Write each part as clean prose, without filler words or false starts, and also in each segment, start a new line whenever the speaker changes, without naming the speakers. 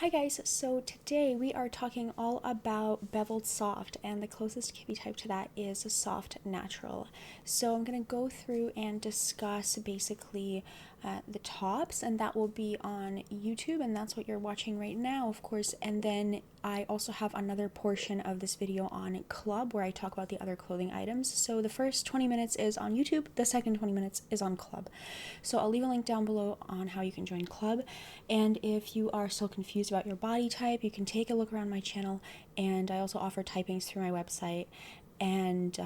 Hi guys, so today we are talking all about Beveled-Soft, and the closest KB type to that is a soft natural. So I'm going to go through and discuss basically the tops, and that will be on YouTube, and that's what you're watching right now, of course. And then I also have another portion of this video on Club where I talk about the other clothing items. So the first 20 minutes is on YouTube, the second 20 minutes is on Club. So I'll leave a link down below on how you can join Club. And if you are still confused about your body type, you can take a look around my channel, and I also offer typings through my website. And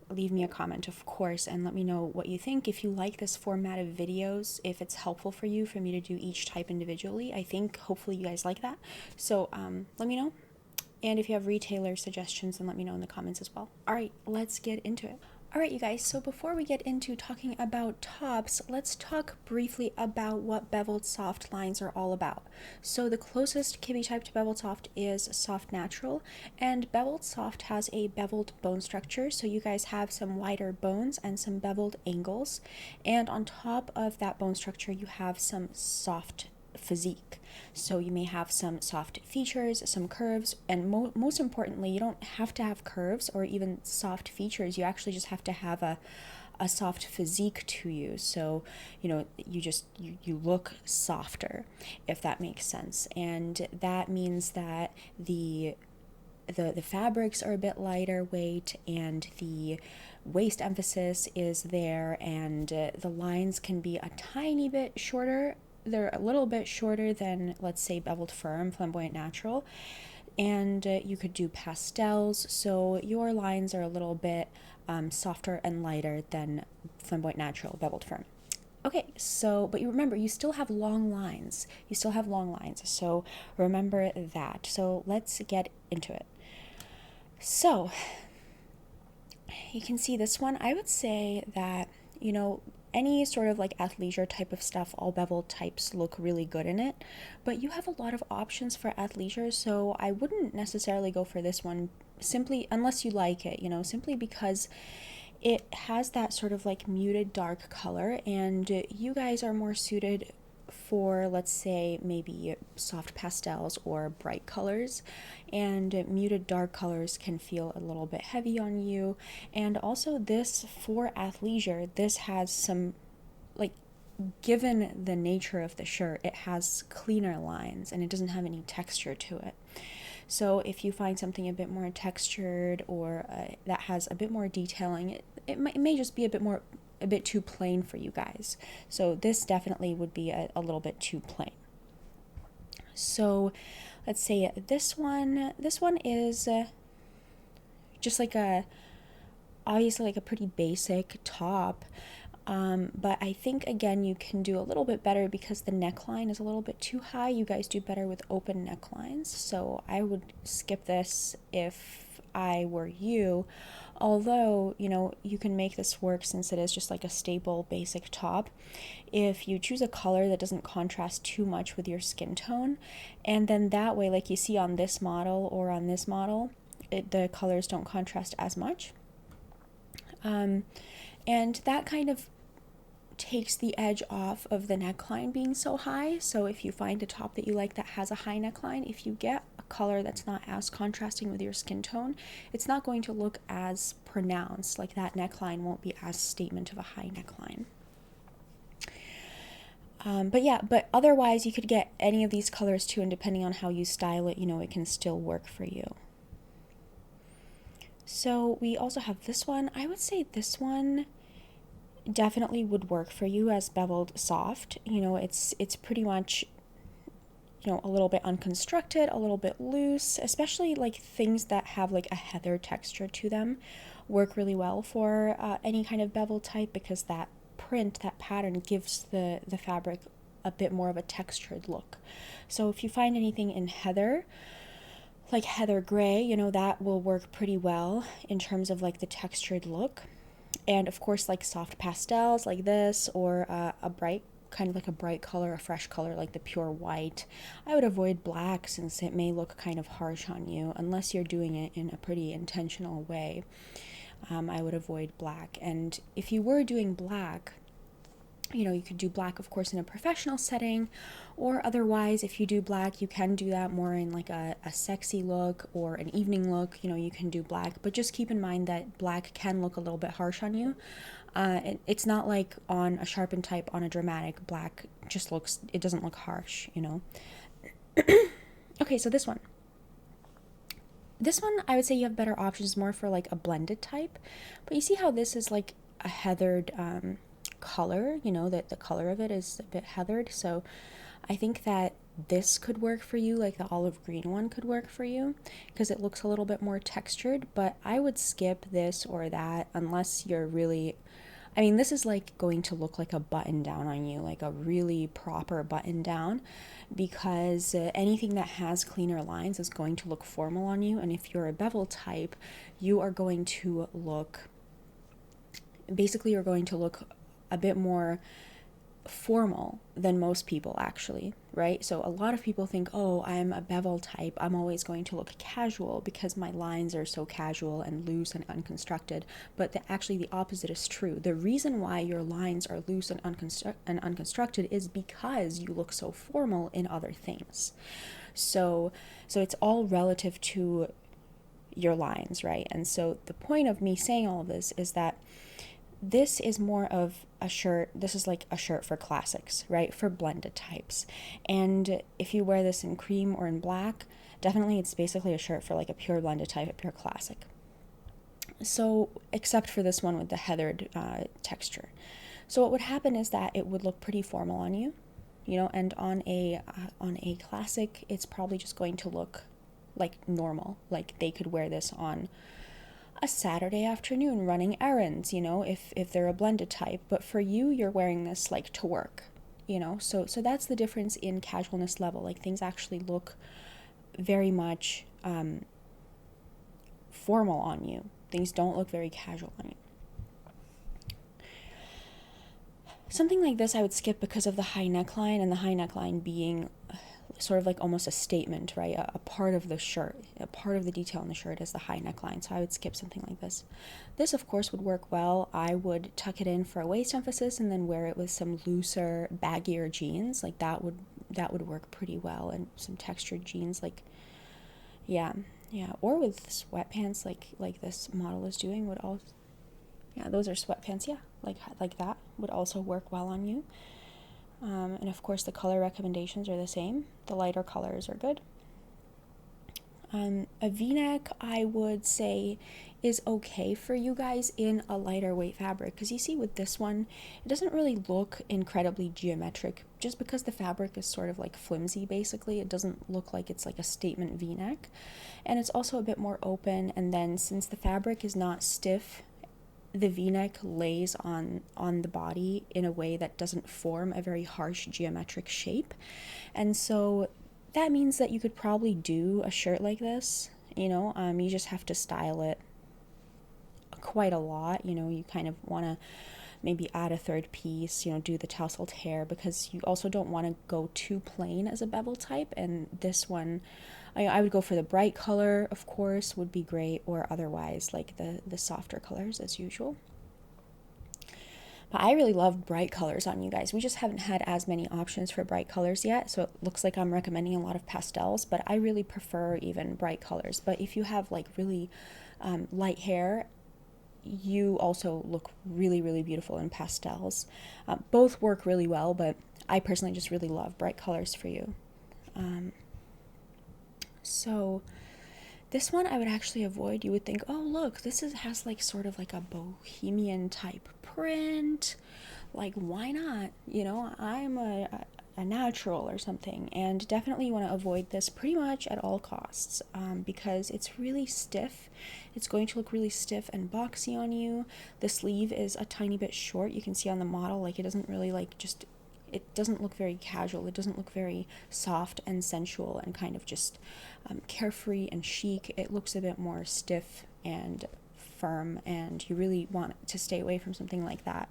leave me a comment, of course, and let me know what you think. If you like this format of videos, if it's helpful for you for me to do each type individually, I think hopefully you guys like that. So let me know. And if you have retailer suggestions, then let me know in the comments as well. All right, let's get into it. Alright, you guys, so before we get into talking about tops, let's talk briefly about what Beveled-Soft lines are all about. So the closest kibbe type to Beveled-Soft is Soft Natural, and Beveled-Soft has a beveled bone structure, so you guys have some wider bones and some beveled angles, and on top of that bone structure you have some soft physique. So you may have some soft features, some curves, and most importantly, you don't have to have curves or even soft features. You actually just have to have a soft physique to you. So, you look softer, if that makes sense. And that means that the fabrics are a bit lighter weight, and the waist emphasis is there, and the lines can be a tiny bit shorter. They're a little bit shorter than, let's say, Beveled Firm, Flamboyant Natural, and you could do pastels, so your lines are a little bit softer and lighter than Flamboyant Natural, Beveled Firm. Okay, so, but you remember, you still have long lines. So remember that. So let's get into it. So you can see this one. I would say that, any sort of like athleisure type of stuff, all beveled types look really good in it, but you have a lot of options for athleisure, so I wouldn't necessarily go for this one simply unless you like it, simply because it has that sort of like muted dark color, and you guys are more suited for, let's say, maybe soft pastels or bright colors, and muted dark colors can feel a little bit heavy on you. And also, this for athleisure, this has some, like, given the nature of the shirt, it has cleaner lines and it doesn't have any texture to it. So if you find something a bit more textured, or that has a bit more detailing, it may just be a bit too plain for you guys. So this definitely would be a little bit too plain. So let's say this one is just like obviously like a pretty basic top. But I think, again, you can do a little bit better because the neckline is a little bit too high. You guys do better with open necklines, so I would skip this if I were you. Although, you can make this work since it is just like a staple basic top. If you choose a color that doesn't contrast too much with your skin tone, and then that way, like you see on this model or on this model, the colors don't contrast as much. And that kind of takes the edge off of the neckline being so high. So if you find a top that you like that has a high neckline, if you get a color that's not as contrasting with your skin tone, it's not going to look as pronounced. Like, that neckline won't be as statement of a high neckline. But otherwise you could get any of these colors too, and depending on how you style it, it can still work for you. So we also have this one. I would say this one definitely would work for you as Beveled-Soft. It's pretty much, a little bit unconstructed, a little bit loose, especially like things that have like a heather texture to them work really well for any kind of bevel type, because that print, that pattern, gives the fabric a bit more of a textured look. So if you find anything in heather, like heather gray, that will work pretty well in terms of like the textured look. And of course, like soft pastels like this, or a bright, kind of like a bright color, a fresh color like the pure white. I would avoid black since it may look kind of harsh on you unless you're doing it in a pretty intentional way. I would avoid black. And if you were doing black, You could do black, of course, in a professional setting, or otherwise, if you do black, you can do that more in like a sexy look or an evening look. You can do black, but just keep in mind that black can look a little bit harsh on you. It's not like on a sharpened type, on a dramatic, black just looks, it doesn't look harsh. Okay, so this one. This one, I would say you have better options more for like a blended type, but you see how this is like a heathered color, that the color of it is a bit heathered. So I think that this could work for you, like the olive green one could work for you because it looks a little bit more textured, but I would skip this or that unless you're really, this is like going to look like a button down on you, like a really proper button down, because anything that has cleaner lines is going to look formal on you. And if you're a bevel type, you're going to look a bit more formal than most people, actually, right? So a lot of people think, oh, I'm a bevel type, I'm always going to look casual because my lines are so casual and loose and unconstructed. But actually the opposite is true. The reason why your lines are loose and unconstructed is because you look so formal in other things. So it's all relative to your lines, right? And so the point of me saying all of this is that this is more of a shirt. This is like a shirt for classics, right? For blended types. And if you wear this in cream or in black, definitely it's basically a shirt for like a pure blended type, a pure classic. So, except for this one with the heathered texture. So what would happen is that it would look pretty formal on you, and on a classic, it's probably just going to look like normal. Like they could wear this on a Saturday afternoon running errands, if they're a blended type. But for you, you're wearing this like to work, so that's the difference in casualness level. Like things actually look very much formal on you. Things don't look very casual on you. Something like this I would skip because of the high neckline, and the high neckline being sort of like almost a statement, right? A part of the shirt, a part of the detail in the shirt is the high neckline. So I would skip something like this. This, of course, would work well. I would tuck it in for a waist emphasis and then wear it with some looser, baggier jeans. Like that would work pretty well, and some textured jeans, like yeah, or with sweatpants, like this model is doing, would also, yeah, those are sweatpants, yeah, like that would also work well on you. And of course the color recommendations are the same. The lighter colors are good. A v-neck, I would say, is okay for you guys in a lighter weight fabric, because you see with this one, it doesn't really look incredibly geometric just because the fabric is sort of like flimsy. Basically, it doesn't look like it's like a statement v-neck, and it's also a bit more open. And then since the fabric is not stiff, the v-neck lays on the body in a way that doesn't form a very harsh geometric shape. And so that means that you could probably do a shirt like this, you just have to style it quite a lot. You kind of want to maybe add a third piece, do the tousled hair, because you also don't want to go too plain as a bevel type. And this one, I would go for the bright color, of course, would be great, or otherwise like the softer colors as usual. But I really love bright colors on you guys. We just haven't had as many options for bright colors yet, so it looks like I'm recommending a lot of pastels, but I really prefer even bright colors. But if you have like really light hair, you also look really, really beautiful in pastels. Both work really well, but I personally just really love bright colors for you. So this one I would actually avoid. You would think, oh look, has like sort of like a bohemian type print. Like why not? I'm a natural or something. And definitely you want to avoid this pretty much at all costs, because it's really stiff. It's going to look really stiff and boxy on you. The sleeve is a tiny bit short. You can see on the model, like it doesn't really it doesn't look very casual. It doesn't look very soft and sensual and kind of just carefree and chic. It looks a bit more stiff and firm, and you really want to stay away from something like that.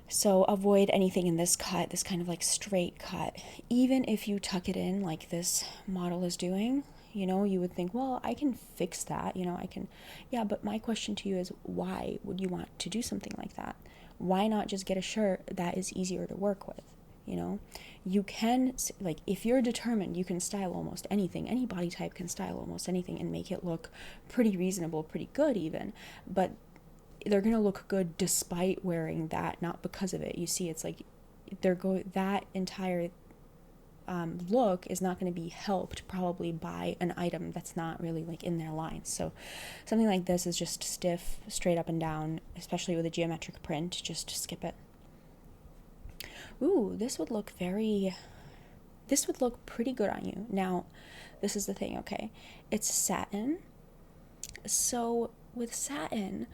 So avoid anything in this cut, this kind of like straight cut. Even if you tuck it in like this model is doing, you would think, well, I can fix that, I can, yeah, but my question to you is, why would you want to do something like that? why not just get a shirt that is easier to work with? You know, you can, like, if you're determined, you can style almost anything. Any body type can style almost anything and make it look pretty reasonable, pretty good even. But they're going to look good despite wearing that, not because of it. You see, it's like that entire look is not going to be helped probably by an item that's not really like in their line. So something like this is just stiff, straight up and down, especially with a geometric print. Just skip it. Ooh, this would look pretty good on you. Now, this is the thing, okay? It's satin. So with satin,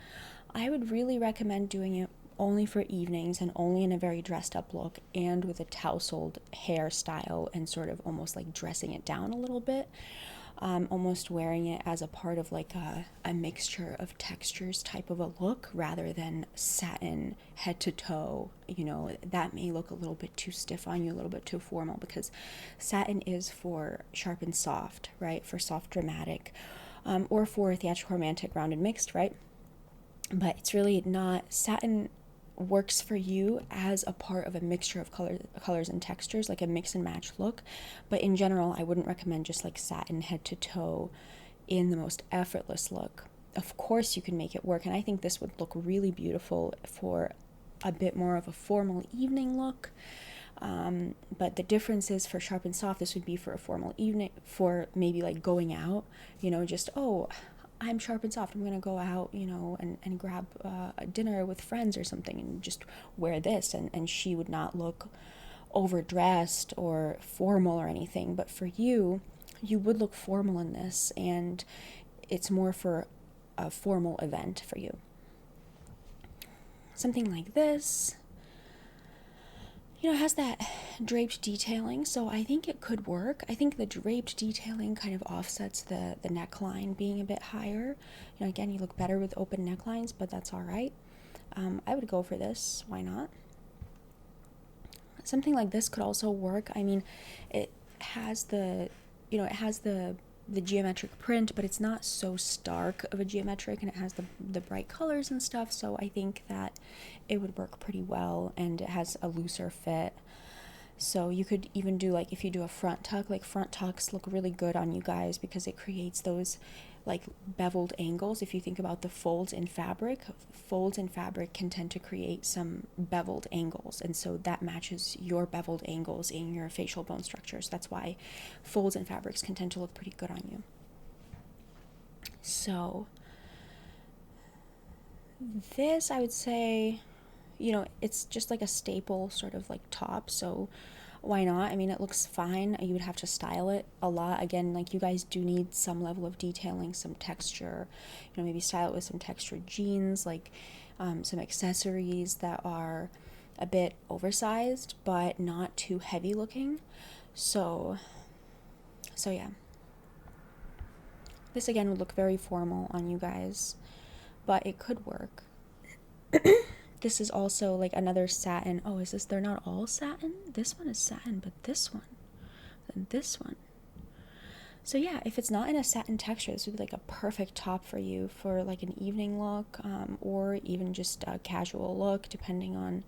I would really recommend doing it only for evenings and only in a very dressed up look and with a tousled hairstyle and sort of almost like dressing it down a little bit. Almost wearing it as a part of like a mixture of textures type of a look rather than satin head to toe. You know, that may look a little bit too stiff on you, a little bit too formal, because satin is for sharp and soft, right? For soft dramatic, or for theatrical romantic rounded mixed, right? But it's really not. Satin works for you as a part of a mixture of colors and textures, like a mix and match look. But in general, I wouldn't recommend just like satin head to toe in the most effortless look. Of course you can make it work, and I think this would look really beautiful for a bit more of a formal evening look. But the difference is, for sharp and soft, this would be for a formal evening, for maybe like going out, you know, just, oh, I'm sharp and soft, I'm going to go out, you know, and grab a dinner with friends or something and just wear this. And she would not look overdressed or formal or anything. But for you, you would look formal in this, and it's more for a formal event for you. Something like this, you know, it has that draped detailing, so I think it could work. I think the draped detailing kind of offsets the neckline being a bit higher. You know, again, you look better with open necklines, but that's all right. I would go for this. Why not? Something like this could also work. I mean, it has the geometric print, but it's not so stark of a geometric, and it has the bright colors and stuff, so I think that it would work pretty well, and it has a looser fit. So you could even do, like, if you do a front tuck, like front tucks look really good on you guys because it creates those like beveled angles. If you think about the folds in fabric can tend to create some beveled angles, and so that matches your beveled angles in your facial bone structures. That's why folds in fabrics can tend to look pretty good on you. So this, I would say, you know, it's just like a staple sort of like top, so why not? I mean, it looks fine. You would have to style it a lot. Again, like, you guys do need some level of detailing, some texture, you know, maybe style it with some textured jeans, like some accessories that are a bit oversized but not too heavy looking. So yeah, this again would look very formal on you guys, but it could work. This is also like another satin. Oh, is this, they're not all satin? This one is satin, but this one, and this one. So yeah, if it's not in a satin texture, this would be like a perfect top for you for like an evening look, or even just a casual look, depending on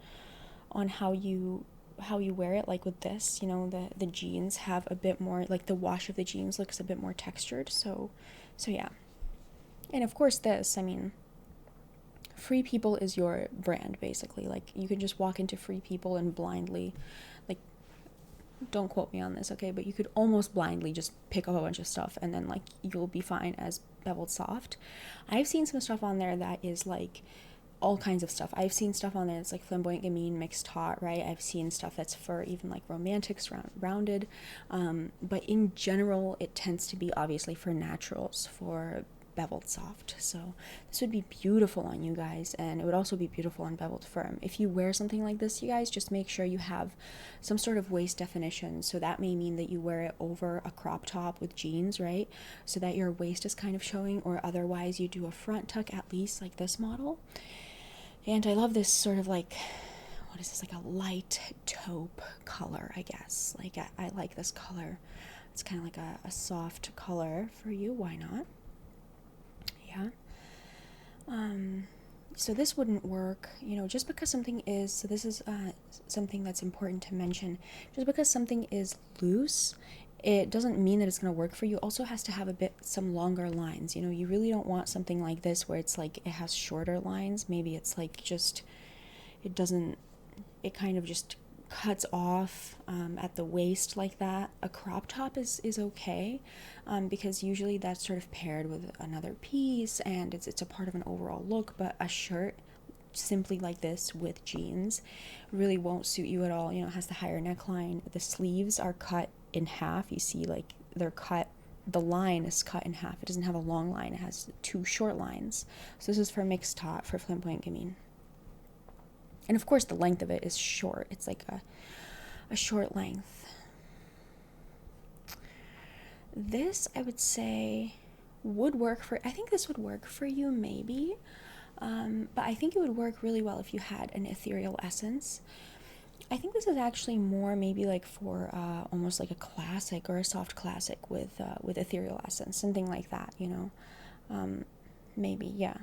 how you wear it. Like with this, you know, the jeans have a bit more, like the wash of the jeans looks a bit more textured. So yeah. And of course this, I mean, Free People is your brand, basically. Like, you can just walk into Free People and blindly, like, don't quote me on this, okay, but you could almost blindly just pick up a bunch of stuff and then, like, you'll be fine as Beveled-Soft. I've seen some stuff on there that is, like, all kinds of stuff. I've seen stuff on there that's, like, flamboyant gamine mixed hot, right? I've seen stuff that's for even, like, romantics, rounded. But in general, it tends to be, obviously, for naturals, for Beveled-Soft. So this would be beautiful on you guys, and it would also be beautiful on Beveled Firm. If you wear something like this, you guys, just make sure you have some sort of waist definition. So that may mean that you wear it over a crop top with jeans, right? So that your waist is kind of showing, or otherwise you do a front tuck, at least like this model. And I love this sort of like, what is this, like a light taupe color, I guess. Like, I like this color. It's kind of like a soft color for you. Why not? Yeah. So this wouldn't work, just because something is, so this is something that's important to mention. Just because something is loose, it doesn't mean that it's going to work for you. Also has to have some longer lines. You really don't want something like this where it's like it has shorter lines. Maybe it's like just, it doesn't, it kind of just cuts off at the waist like that. A crop top is okay, because usually that's sort of paired with another piece and it's a part of an overall look. But a shirt simply like this with jeans really won't suit you at all. It has the higher neckline. The sleeves are cut in half. You see, like, they're cut, the line is cut in half. It doesn't have a long line, it has two short lines. So this is for mixed top, for flamboyant gamine. And of course the length of it is short. It's like a short length. This, I would say, would work for, I think this would work for you maybe. But I think it would work really well if you had an ethereal essence. I think this is actually more maybe like for almost like a classic or a soft classic with ethereal essence, something like that, maybe, yeah.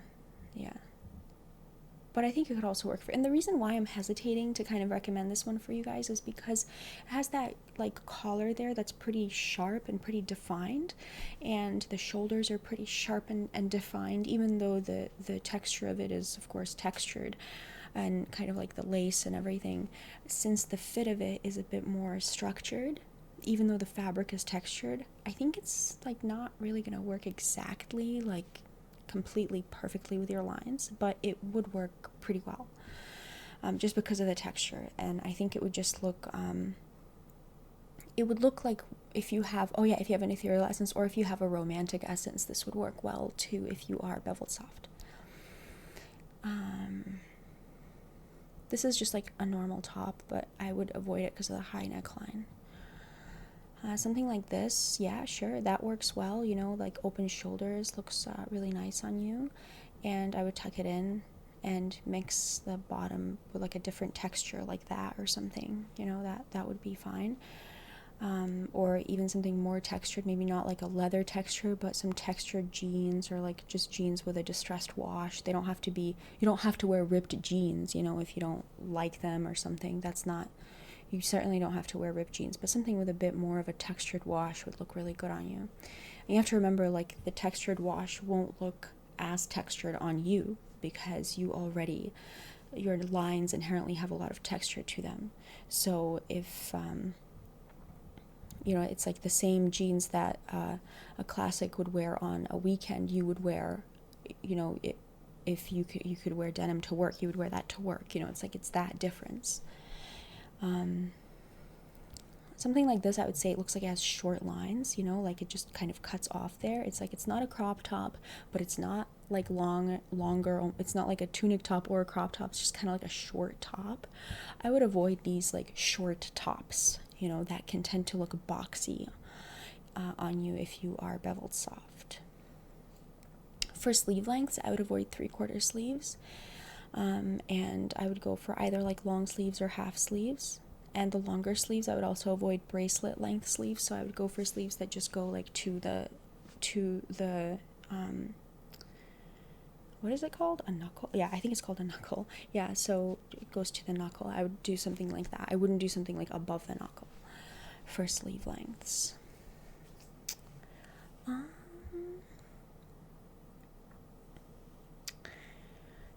But I think it could also work for, and the reason why I'm hesitating to kind of recommend this one for you guys is because it has that like collar there that's pretty sharp and pretty defined, and the shoulders are pretty sharp and defined, even though the texture of it is of course textured and kind of like the lace and everything. Since the fit of it is a bit more structured, even though the fabric is textured, I think it's like not really gonna work exactly like completely perfectly with your lines, but it would work pretty well, just because of the texture. And I think it would just look, it would look like if you have, if you have an ethereal essence or if you have a romantic essence, this would work well too if you are Beveled-Soft. This is just like a normal top, but I would avoid it because of the high neckline. Something like this, yeah, sure, that works well, like open shoulders looks really nice on you. And I would tuck it in and mix the bottom with like a different texture like that or something, that would be fine. Or even something more textured, maybe not like a leather texture, but some textured jeans, or like just jeans with a distressed wash. They don't have to be, you don't have to wear ripped jeans, if you don't like them or something. That's not, you certainly don't have to wear ripped jeans, but something with a bit more of a textured wash would look really good on you. And you have to remember, like, the textured wash won't look as textured on you because your lines inherently have a lot of texture to them. So if, it's like the same jeans that a classic would wear on a weekend, you would wear, if you could wear denim to work, you would wear that to work. It's like, it's that difference. Something like this, I would say it looks like it has short lines, like it just kind of cuts off there. It's like, it's not a crop top, but it's not like longer. It's not like a tunic top or a crop top. It's just kind of like a short top. I would avoid these like short tops, that can tend to look boxy on you if you are Beveled-Soft. For sleeve lengths, I would avoid 3/4 sleeves. And I would go for either like long sleeves or half sleeves. And the longer sleeves, I would also avoid bracelet length sleeves. So I would go for sleeves that just go like to the what is it called? A knuckle? Yeah, I think it's called a knuckle. Yeah, so it goes to the knuckle. I would do something like that. I wouldn't do something like above the knuckle for sleeve lengths.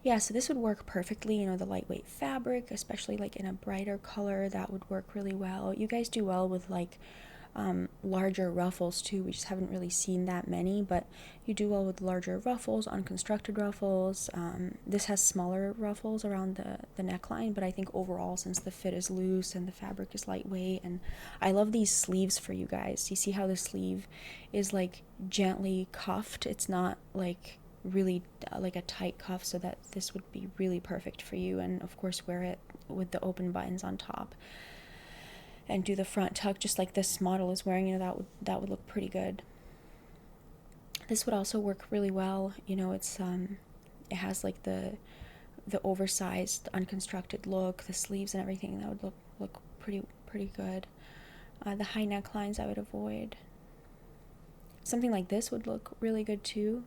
Yeah, so this would work perfectly, the lightweight fabric, especially like in a brighter color, that would work really well. You guys do well with like larger ruffles too. We just haven't really seen that many, but you do well with larger ruffles, unconstructed ruffles. This has smaller ruffles around the neckline, but I think overall, since the fit is loose and the fabric is lightweight, and I love these sleeves for you guys. You see how the sleeve is like gently cuffed? It's not like really like a tight cuff, so that this would be really perfect for you. And of course, wear it with the open buttons on top and do the front tuck just like this model is wearing. That would look pretty good. This would also work really well. It's it has like the oversized unconstructed look, the sleeves and everything. That would look pretty good. The high necklines I would avoid. Something like this would look really good too.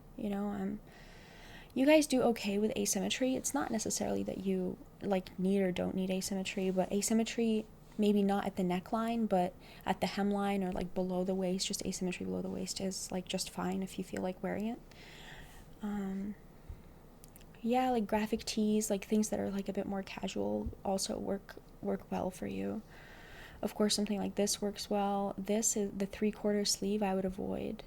You guys do okay with asymmetry. It's not necessarily that you like need or don't need asymmetry, but asymmetry maybe not at the neckline, but at the hemline or like below the waist, just asymmetry below the waist is like just fine if you feel like wearing it. Yeah, like graphic tees, like things that are like a bit more casual also work well for you. Of course, something like this works well. This is the 3/4 sleeve I would avoid.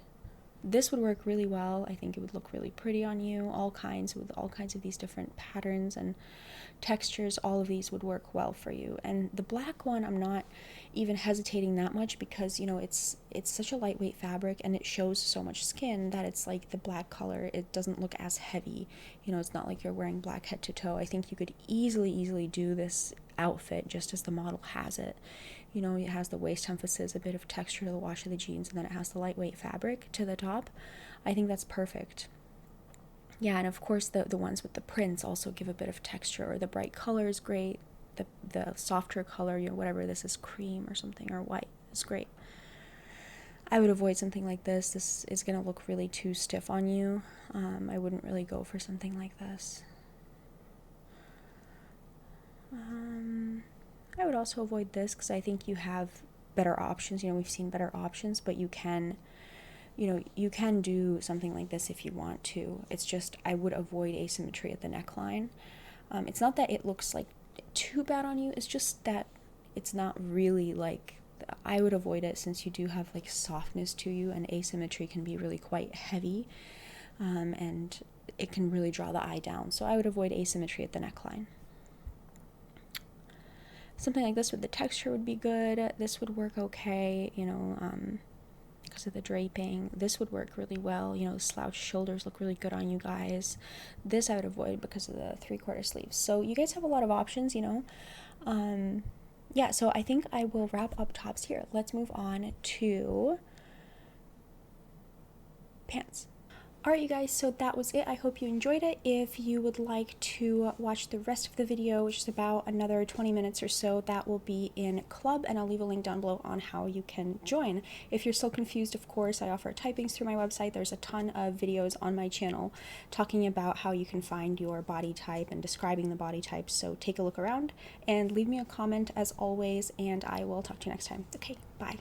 This would work really well. I think it would look really pretty on you. With all kinds of these different patterns and textures, all of these would work well for you. And the black one, I'm not even hesitating that much because, you know, it's such a lightweight fabric and it shows so much skin that it's like the black color, it doesn't look as heavy. You know, it's not like you're wearing black head to toe. I think you could easily do this outfit just as the model has it. You know, it has the waist emphasis, a bit of texture to the wash of the jeans, and then it has the lightweight fabric to the top. I think that's perfect. Yeah, and of course the ones with the prints also give a bit of texture, or the bright color is great. The softer color, you know, whatever this is, cream or something, or white, is great. I would avoid something like this. This is going to look really too stiff on you. I wouldn't really go for something like this. I would also avoid this because I think you have better options. You know, we've seen better options, but you can do something like this if you want to. It's just I would avoid asymmetry at the neckline. It's not that it looks like too bad on you, it's just that it's not really like, I would avoid it since you do have like softness to you, and asymmetry can be really quite heavy, and it can really draw the eye down. So I would avoid asymmetry at the neckline. Something like this with the texture would be good. This would work okay, you know, because of the draping. This would work really well. You know, the slouched shoulders look really good on you guys. This I would avoid because of the 3/4 sleeves. So you guys have a lot of options, you know. Yeah, so I think I will wrap up tops here. Let's move on to pants. Alright, you guys, so that was it. I hope you enjoyed it. If you would like to watch the rest of the video, which is about another 20 minutes or so, that will be in Club, and I'll leave a link down below on how you can join. If you're still confused, of course, I offer typings through my website. There's a ton of videos on my channel talking about how you can find your body type and describing the body type, so take a look around and leave me a comment as always, and I will talk to you next time. Okay, bye.